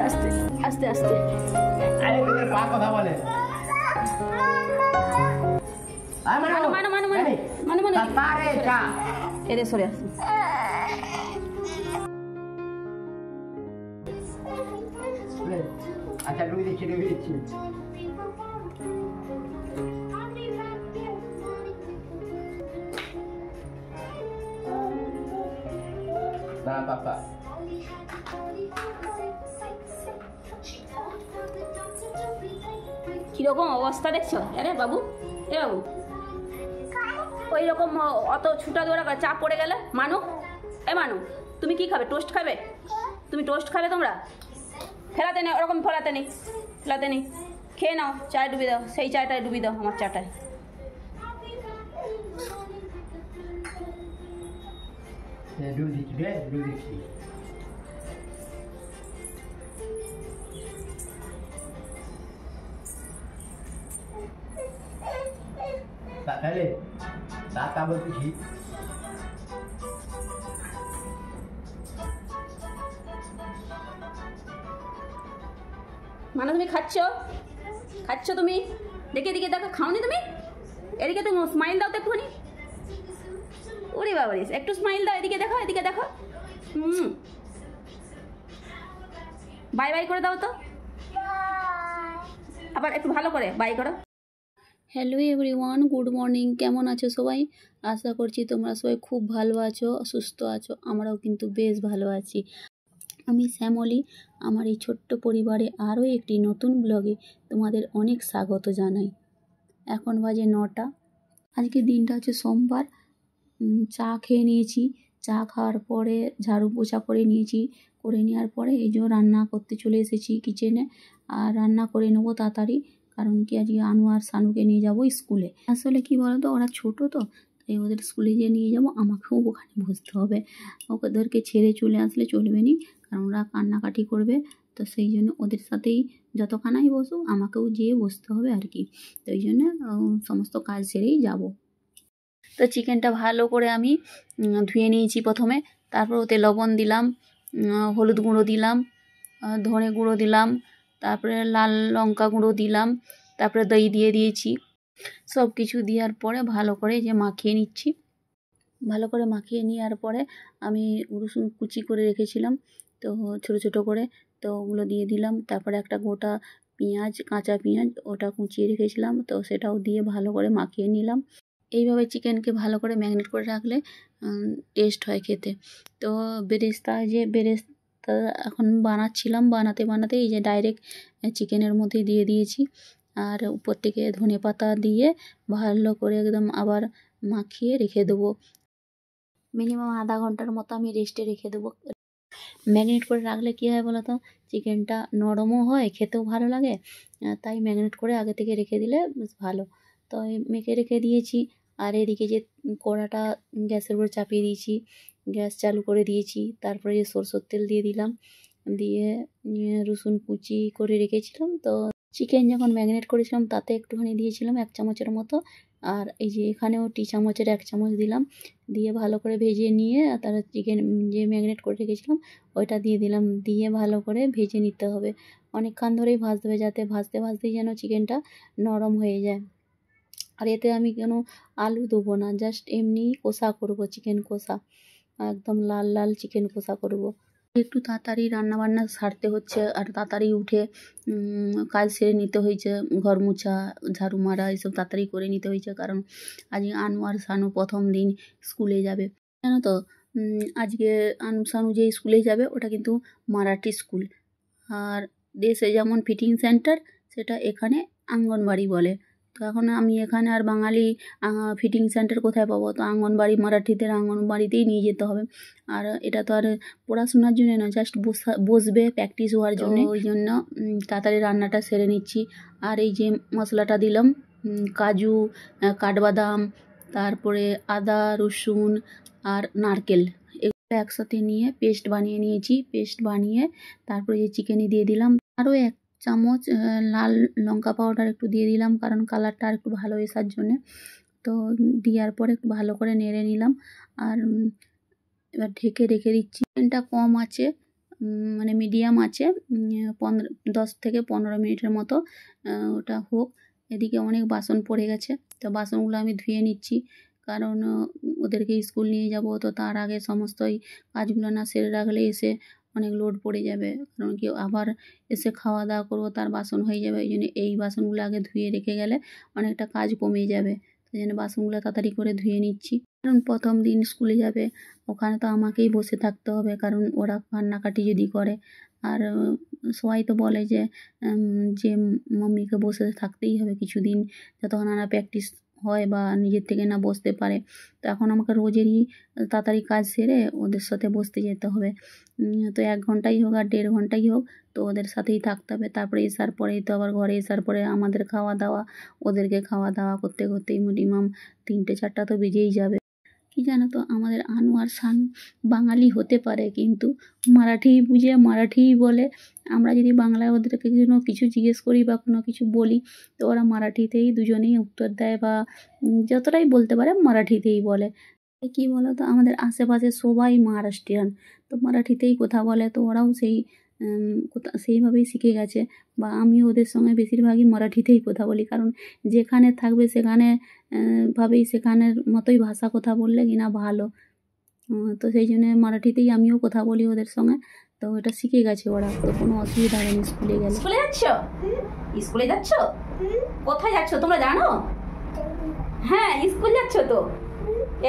আস্তে আস্তে আস্তে। আরে তোদের পা কথা বলে। আয় মানো মানো মানো মানো মানো মানো পারে চা এরে সরে আসো। আচ্ছা ডুবি দিচ্ছি না পাপা কিরকম অবস্থা দেখছো? আরে বাবু, এ বাবু, ওই রকম অত ছুটা দৌড়া চাপ পড়ে গেলে। মানু, এ মানু, তুমি কি খাবে? টোস্ট খাবে? তুমি টোস্ট খাবে? তোমরা ফেলাতে নেই, ওরকম ফেলাতে নেই, ফেলাতে নেই। খেয়ে নাও, চায় ডুবি দাও, সেই চাটায় ডুবি দাও, আমার চাটায়। ডুবি দিচ্ছি তাহলে তা বলতেছি মানে তুমি খাচ্ছ তুমি? দেখে এদিকে দেখো, খাওনি তুমি? এদিকে তুমি স্মাইল দাও তো একটুখানি। ওরে বাবা রে, একটু স্মাইল দাও, এদিকে দেখো, এদিকে দেখো। বাই বাই করে দাও তো, আবার একটু ভালো করে বাই করো। Hello everyone, good morning. কেমন আছো সবাই? আশা করছি তোমরা সবাই খুব ভালো আছো, সুস্থ আছো। আমরাও কিন্তু বেশ ভালো আছি। আমি শ্যামলী। আমার এই ছোট্ট পরিবারে আরও একটি নতুন ব্লগে তোমাদের অনেক স্বাগত জানাই। এখন বাজে 9টা। আজকে দিনটা হচ্ছে সোমবার। চা খেয়ে নিয়েছি। চা খাওয়ার পরে ঝাড়ু পোছা করে নিয়েছি। করে নেওয়ার পরে এই যে রান্না করতে চলে এসেছি কিচেনে। আর রান্না করে নেবো তাড়াতাড়ি, কারণ কি আজকে আনু আর সানুকে নিয়ে যাব স্কুলে। আসলে কি বলতো, ওরা ছোট তো, তাই ওদের স্কুলে যে নিয়ে যাব আমাকেও ওখানে বসতে হবে। ওদেরকে ছেড়ে চলে আসলে চলবে না, কারণ ওরা কান্নাকাটি করবে। তো সেই জন্য ওদের সাথেই যতক্ষণাই বসুক আমাকেও যেয়ে বসতে হবে আর কি। তো এই জন্য সমস্ত কাজ সেরেই যাব। তো চিকেনটা ভালো করে আমি ধুয়ে নিয়েছি প্রথমে। তারপর ওতে লবণ দিলাম, হলুদ গুঁড়ো দিলাম, ধনে গুঁড়ো দিলাম, তারপরে লাল লঙ্কা গুঁড়ো দিলাম, তারপরে দই দিয়ে দিয়েছি। সব কিছু দেওয়ার পরে ভালো করে যে মাখিয়ে নিচ্ছি। ভালো করে মাখিয়ে নেওয়ার পরে আমি রসুন কুচি করে রেখেছিলাম, তো ছোটো ছোটো করে, তো ওগুলো দিয়ে দিলাম। তারপরে একটা গোটা পেঁয়াজ, কাঁচা পেঁয়াজ, ওটা কুচিয়ে রেখেছিলাম, তো সেটাও দিয়ে ভালো করে মাখিয়ে নিলাম। এইভাবে চিকেনকে ভালো করে ম্যারিনেট করে রাখলে টেস্ট হয় খেতে। তো বেরেস্তা এখন বানাচ্ছিলাম, বানাতে এই যে ডাইরেক্ট চিকেনের মধ্যে দিয়ে দিয়েছি। আর উপর থেকে ধনেপাতা দিয়ে ভালো করে একদম আবার মাখিয়ে রেখে দেবো। মিনিমাম আধা ঘন্টার মতো আমি রেস্টে রেখে দেবো। ম্যারিনেট করে রাখলে কী হয় বলো তো, চিকেনটা নরমও হয়, খেতেও ভালো লাগে। তাই ম্যারিনেট করে আগে থেকে রেখে দিলে বেশ ভালো। তো মেখে রেখে দিয়েছি। আর এদিকে যে কড়াটা গ্যাসের উপর চাপিয়ে দিয়েছি, গ্যাস চালু করে দিয়েছি। তারপরে যে সরষের তেল দিয়ে দিলাম, দিয়ে রসুন কুচি করে রেখেছিলাম। তো চিকেন যখন ম্যারিনেট করেছিলাম তাতে একটুখানি দিয়েছিলাম 1 চামচের মতো। আর এই যে এখানেও টি চামচের 1 চামচ দিলাম। দিয়ে ভালো করে ভেজে নিয়ে তার চিকেন যে ম্যারিনেট করে রেখেছিলাম ওইটা দিয়ে দিলাম। দিয়ে ভালো করে ভেজে নিতে হবে, অনেকক্ষণ ধরেই ভাজতে হবে, যাতে ভাজতে ভাজতেই যেন চিকেনটা নরম হয়ে যায়। আর এতে আমি কোনো আলু দেবো না, জাস্ট এমনি কষা করব, চিকেন কষা, একদম লাল লাল চিকেন কষা করব। একটু তাড়াতাড়ি রান্নাবান্না সারতে হচ্ছে, আর তাড়াতাড়ি উঠে কাজ সেরে নিতে হয়েছে। ঘর মোছা, ঝাড়ু মারা এসব তাড়াতাড়ি করে নিতে হয়েছে, কারণ আজকে আনু আর সানু প্রথম দিন স্কুলে যাবে। জানো তো, আজকে আনু সানু যে স্কুলে যাবে ওটা কিন্তু মারাঠি স্কুল। আর দেশে যেমন ফিটিং সেন্টার, সেটা এখানে আঙ্গনবাড়ি বলে। তো এখন আমি এখানে আর বাঙালি ফিটিং সেন্টার কোথায় পাবো? তো আঙ্গনবাড়ি, মারাঠিদের আঙ্গনবাড়িতেই নিয়ে যেতে হবে। আর এটা তো আর পড়াশোনার জন্য না, জাস্ট বসবে প্র্যাকটিস হওয়ার জন্য। ওই জন্য তাড়াতাড়ি রান্নাটা সেরে নিচ্ছি। আর এই যে মশলাটা দিলাম, কাজু, কাঠবাদাম, তারপরে আদা, রসুন আর নারকেল, এগুলো একসাথে নিয়ে পেস্ট বানিয়ে নিয়েছি। পেস্ট বানিয়ে তারপরে যে চিকেনে দিয়ে দিলাম। আরও 1 চামচ লাল লঙ্কা পাউডার একটু দিয়ে দিলাম, কারণ কালারটা আর একটু ভালো আসার জন্যে। তো দেওয়ার পরে একটু ভালো করে নেড়ে নিলাম। আর এবার ঢেকে রেখে দিচ্ছি। চিকেনটা কম আছে, মানে মিডিয়াম আছে 10 থেকে 15 মিনিটের মতো ওটা হোক। এদিকে অনেক বাসন পড়ে গেছে, তো বাসনগুলো আমি ধুয়ে নিচ্ছি, কারণ ওদেরকে স্কুল নিয়ে যাব, তো তার আগে সমস্ত এই কাজগুলো না সেরে রাখলে এসে অনেক লোড পড়ে যাবে, কারণ কি আবার এসে খাওয়া দাওয়া করবো, তার বাসন হয়ে যাবে। এই জন্য এই বাসনগুলো আগে ধুয়ে রেখে গেলে অনেকটা কাজ কমে যাবে, সেই জন্য বাসনগুলো তাড়াতাড়ি করে ধুয়ে নিচ্ছি। কারণ প্রথম দিন স্কুলে যাবে, ওখানে তো আমাকেই বসে থাকতে হবে, কারণ ওরা কান্নাকাটি যদি করে। আর সবাই তো বলে যে যে মাম্মিকে বসে থাকতেই হবে কিছুদিন, যতক্ষণ না প্র্যাকটিস হয় বা নিজের থেকে না বসতে পারে। তো এখন আমাকে রোজেরই তাড়াতাড়ি কাজ সেরে ওদের সাথে বসতে যেতে হবে। তো 1 ঘন্টাই হোক আর 1.5 ঘন্টাই হোক, তো ওদের সাথেই থাকতে হবে। তারপরে এসার পরেই তো আবার ঘরে এসার পরে আমাদের খাওয়া দাওয়া, ওদেরকে খাওয়া দাওয়া করতে করতেই মিনিমাম 3টে-4টা তো বেজেই যাবে। কি জানো তো, আমাদের আনু আর শানু বাঙালি হতে পারে, কিন্তু মারাঠি বুঝে মারাঠিই বলে। আমরা যদি বাংলায় ওদেরকে কিছু জিজ্ঞেস করি বা কোনো কিছু বলি, তো ওরা মারাঠিতেই দুজনেই উত্তর দেয়, বা যতটাই বলতে পারে মারাঠিতেই বলে। কি বলো তো, আমাদের আশেপাশে সবাই মহারাষ্ট্রিয়ান, তো মারাঠিতেই কথা বলে, তো ওরাও সেইভাবেই শিখে গেছে। বা আমিও ওদের সঙ্গে বেশিরভাগই মারাঠিতেই কথা বলি, কারণ যেখানে থাকবে সেখানে সেখানের মতোই ভাষা কথা বললে কিনা ভালো। তো সেই জন্যে মারাঠিতেই আমিও কথা বলি ওদের সঙ্গে, তো এটা শিখে গেছে ওরা, তো কোনো অসুবিধা হয়নি স্কুলে গেলে। স্কুলে যাচ্ছ? স্কুলে যাচ্ছ? কোথায় যাচ্ছ তোমরা জানো? হ্যাঁ, স্কুল যাচ্ছ তো।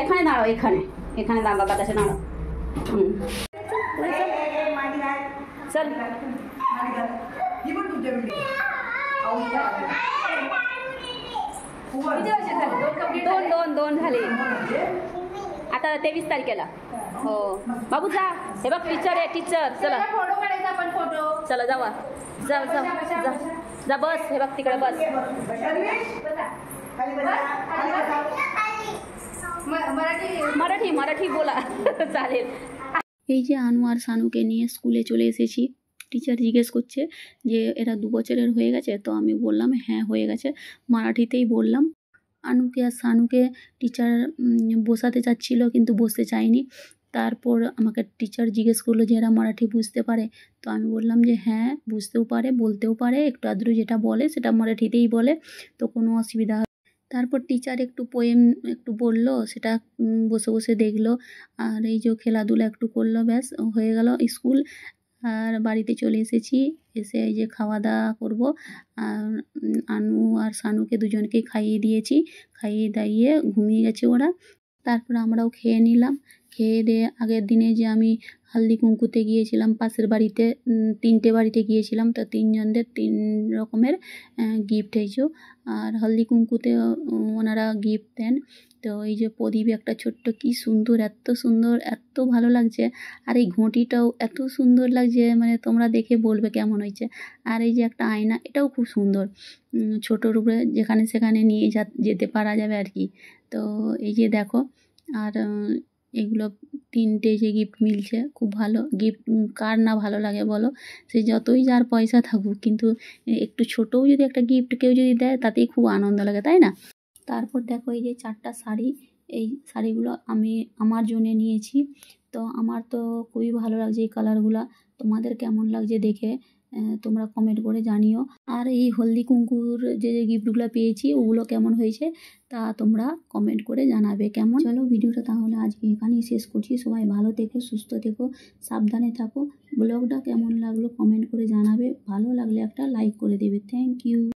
এখানে দাঁড়াও, এখানে এখানে দাদার কাছে দাঁড়াও। চল। दोन झाले आता 23 तारखेला. हो बाबू जा, हे बघ टीचर आहे, टीचर. चला फोटो काढायचा आपण, फोटो. चला जावा, जा जा जा जा, बस. हे बघ तिकडे बस. मराठी मराठी बोला. चालेल. এই যে আনু আর শানুকে নিয়ে স্কুলে চলে এসেছি। টিচার জিজ্ঞেস করছে যে এরা 2 বছরের হয়ে গেছে, তো আমি বললাম হ্যাঁ হয়ে গেছে, মারাঠিতেই বললাম। আনুকে আর শানুকে টিচার বসাতে চাচ্ছিল, কিন্তু বসতে চায়নি। তারপর আমাকে টিচার জিজ্ঞেস করলো যে এরা মারাঠি বুঝতে পারে, তো আমি বললাম যে হ্যাঁ বুঝতেও পারে, বলতেও পারে, একটু আধটু যেটা বলে সেটা মারাঠিতেই বলে, তো কোনো অসুবিধা হবে। তারপর টিচার একটু পোয়েম একটু বললো, সেটা বসে বসে দেখলো, আর এই যে খেলাধুলা একটু করলো, ব্যাস হয়ে গেল স্কুল। আর বাড়িতে চলে এসেছি, এসে এই যে খাওয়া দাওয়া করবো। আর আনু আর শানুকে দুজনকেই খাইয়ে দিয়েছি, খাইয়ে দাইয়ে ঘুমিয়ে গেছে ওরা। তারপর আমরাও খেয়ে নিলাম। খেয়ে দিয়ে আগের দিনে যে আমি হলদি কুমকুতে গিয়েছিলাম পাশের বাড়িতে, 3টে বাড়িতে গিয়েছিলাম, তো 3 জনদের 3 রকমের গিফট হয়েছে। আর হলদি কুমকুতে ওনারা গিফট দেন। তো এই যে প্রদীপ একটা ছোট্ট, কি সুন্দর, এত সুন্দর, এত ভালো লাগছে। আর এই ঘটিটাও এত সুন্দর লাগছে, মানে তোমরা দেখে বলবে কেমন হয়েছে। আর এই যে একটা আয়না, এটাও খুব সুন্দর, ছোট রূপে যেখানে সেখানে নিয়ে যেতে পারা যাবে আর কি। তো এই যে দেখো, আর এগুলো 3টে যে গিফট মিলছে, খুব ভালো গিফট। কার না ভালো লাগে বলো, সে যতই যার পয়সা থাকুক, কিন্তু একটু ছোটও যদি একটা গিফট কেউ যদি দেয়, তাতেই খুব আনন্দ লাগে, তাই না? তারপর দেখো এই যে 4টা শাড়ি, এই শাড়িগুলো আমি আমার জন্য নিয়েছি। তো আমার তো খুবই ভালো লাগছে এই কালারগুলো। তোমাদের কেমন লাগছে দেখে তোমরা কমেন্ট করে জানিও। আর এই হলদি কুমকুর যে গিফটগুলো পেয়েছি, ওগুলো কেমন হয়েছে তা তোমরা কমেন্ট করে জানাবে কেমন। চলো ভিডিওটা তাহলে আজকে এখানেই শেষ করছি। সবাই ভালো থেকো, সুস্থ থেকো, সাবধানে থাকো। ব্লগটা কেমন লাগলো কমেন্ট করে জানাবে, ভালো লাগলে একটা লাইক করে দেবে। Thank you.